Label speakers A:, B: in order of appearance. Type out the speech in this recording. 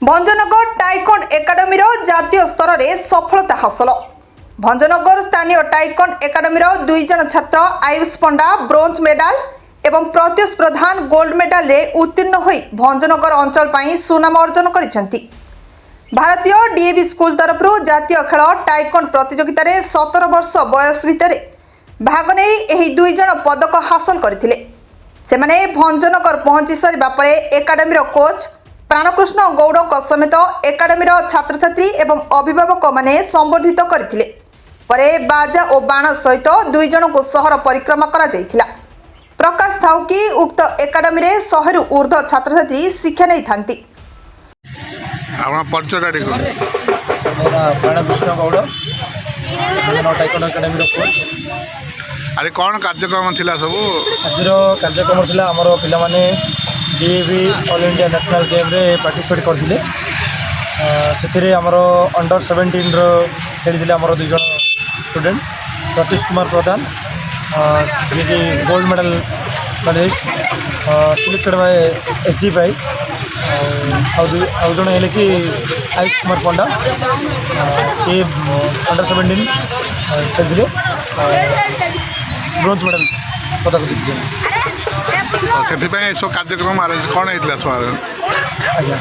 A: Bhanjanagar टाइकोंड academy जातीय स्तर में सफलता हासिल। भंजनगर स्थानीय टाइकोंड एकाडेमी दुई जन छात्र आयुष पंडा ब्रोंज मेडल एवं प्रत्युष प्रधान गोल्ड मेडल रे उत्तीर्ण होई भंजनगर अंचल पाई सुनाम अर्जन करिसेंती। भारतीय डीएवी स्कूल तरफ जातीय खेल टाइकोंड प्रतियोगिता रे 17 वर्ष बयस भितर भाग नहीं एही दुई जन पदक हासिल करथिले। सेमाने भंजनगर पहुंची सारिबा परे एकाडेमी कोच प्राणकृष्ण गौड़ समेत एकाडेमी छात्र छात्री एवं अभिभावक माने संबोधित करथिले। परे बाजा और बाण सहित दुई जन को शहर परिक्रमा करा जायथिला। प्रकाश थाउ कि उक्त एकाडेमी रे 100 रु ऊर्ध्व छात्र छात्री शिक्षा नहीं थांती।
B: आपन परिचय
C: मेरा प्राणकृष्ण गौड़ टाइकोंड एकाडेमी कोच।
B: आज कौन कार्यक्रम थिला सब?
C: आज कार्यक्रम थिला हमर पिला माने DAV all India national game रे पार्टिसिपेट करथिले। सेथिरे हमर अंडर 17 रो खेलिथिले हमर दुई जन स्टूडेंट प्रत्युष कुमार प्रधान जे कि gold medal medallist selected by SG भाई जन हेले कि आयुष कुमार पंडा सी अंडर 17 खेलिथिले ब्रोंज मेडल पदक जितिले।
B: से सब कार्यक्रम आयोजन कौन होता
C: आज्ञा